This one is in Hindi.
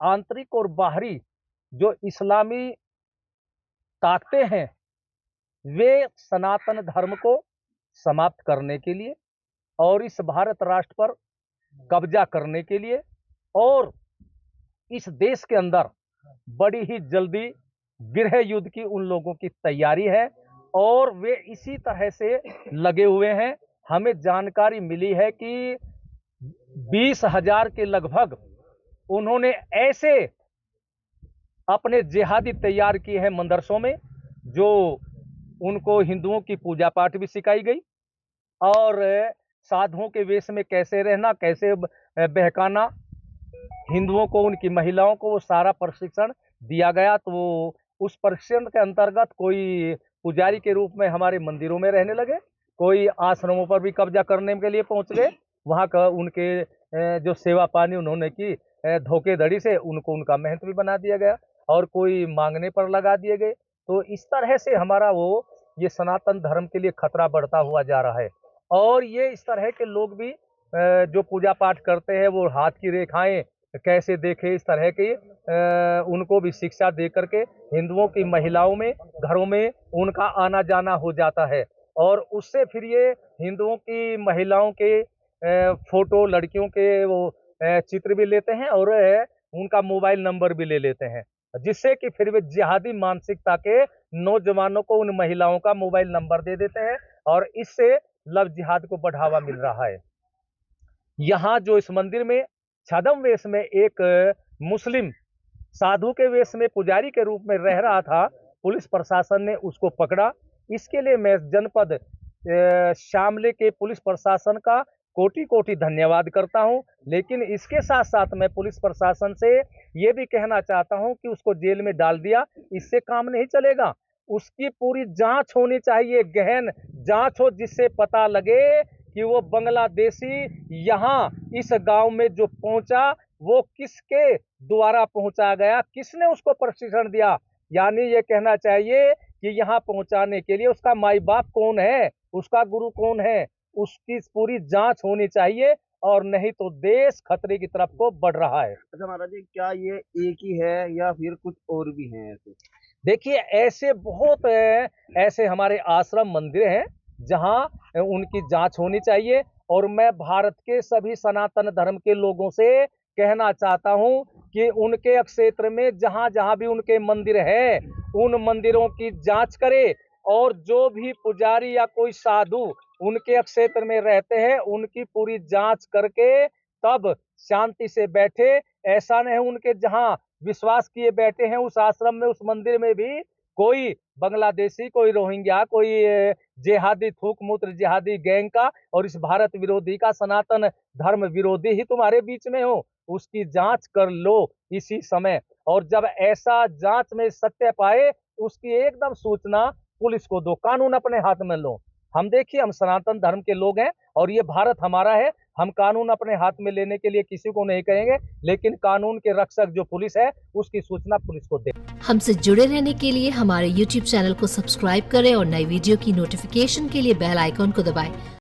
आंतरिक और बाहरी जो इस्लामी ताकतें हैं, वे सनातन धर्म को समाप्त करने के लिए और इस भारत राष्ट्र पर कब्जा करने के लिए और इस देश के अंदर बड़ी ही जल्दी गृह युद्ध की उन लोगों की तैयारी है और वे इसी तरह से लगे हुए हैं। हमें जानकारी मिली है कि 20,000 के लगभग उन्होंने ऐसे अपने जिहादी तैयार किए हैं मदरसों में, जो उनको हिंदुओं की पूजा पाठ भी सिखाई गई और साधुओं के वेश में कैसे रहना, कैसे बहकाना हिंदुओं को, उनकी महिलाओं को, वो सारा प्रशिक्षण दिया गया। तो उस प्रशिक्षण के अंतर्गत कोई पुजारी के रूप में हमारे मंदिरों में रहने लगे, कोई आश्रमों पर भी कब्जा करने के लिए पहुंच गए। वहाँ का उनके जो सेवा पानी उन्होंने की, धोखेधड़ी से उनको उनका महंत भी बना दिया गया और कोई मांगने पर लगा दिए गए। तो इस तरह से हमारा ये सनातन धर्म के लिए खतरा बढ़ता हुआ जा रहा है और ये इस तरह के लोग भी जो पूजा पाठ करते हैं, वो हाथ की रेखाएं कैसे देखे, इस तरह की उनको भी शिक्षा दे करके हिंदुओं की महिलाओं में, घरों में उनका आना जाना हो जाता है और उससे फिर ये हिंदुओं की महिलाओं के फोटो, लड़कियों के वो चित्र भी लेते हैं और उनका मोबाइल नंबर भी ले लेते हैं, जिससे कि फिर वे जिहादी मानसिकता के नौजवानों को उन महिलाओं का मोबाइल नंबर दे देते हैं और इससे लव जिहाद को बढ़ावा मिल रहा है। यहाँ जो इस मंदिर में छद्म वेश में एक मुस्लिम साधु के वेश में पुजारी के रूप में रह रहा था, पुलिस प्रशासन ने उसको पकड़ा। इसके लिए मैं जनपद शामली के पुलिस प्रशासन का कोटि कोटि धन्यवाद करता हूं। लेकिन इसके साथ साथ मैं पुलिस प्रशासन से ये भी कहना चाहता हूं कि उसको जेल में डाल दिया, इससे काम नहीं चलेगा। उसकी पूरी जांच होनी चाहिए, गहन जांच हो, जिससे पता लगे कि वो बांग्लादेशी यहाँ इस गांव में जो पहुंचा वो किसके द्वारा पहुंचा गया, किसने उसको प्रशिक्षण दिया। यानी ये कहना चाहिए कि यहाँ पहुंचाने के लिए उसका माई बाप कौन है, उसका गुरु कौन है, उसकी पूरी जांच होनी चाहिए और नहीं तो देश खतरे की तरफ को बढ़ रहा है। अच्छा महाराज जी, क्या ये एक ही है या फिर कुछ और भी हैं ऐसे? देखिए, ऐसे बहुत ऐसे हमारे आश्रम मंदिर हैं जहां उनकी जांच होनी चाहिए और मैं भारत के सभी सनातन धर्म के लोगों से कहना चाहता हूं कि उनके क्षेत्र में जहां जहां भी उनके मंदिर है, उन मंदिरों की जांच करे और जो भी पुजारी या कोई साधु उनके क्षेत्र में रहते हैं, उनकी पूरी जांच करके तब शांति से बैठे। ऐसा नहीं उनके जहां विश्वास किए बैठे हैं उस आश्रम में, उस मंदिर में भी कोई बांग्लादेशी, कोई रोहिंग्या, कोई जिहादी थूक मूत्र जिहादी गैंग का और इस भारत विरोधी का, सनातन धर्म विरोधी ही तुम्हारे बीच में हो, उसकी जांच कर लो इसी समय। और जब ऐसा जांच में सत्य पाए, उसकी एकदम सूचना पुलिस को दो, कानून अपने हाथ में लो। हम देखिए, हम सनातन धर्म के लोग हैं और ये भारत हमारा है। हम कानून अपने हाथ में लेने के लिए किसी को नहीं कहेंगे, लेकिन कानून के रक्षक जो पुलिस है उसकी सूचना पुलिस को दे। हमसे जुड़े रहने के लिए हमारे YouTube चैनल को सब्सक्राइब करें और नई वीडियो की नोटिफिकेशन के लिए बेल आइकॉन को दबाएं।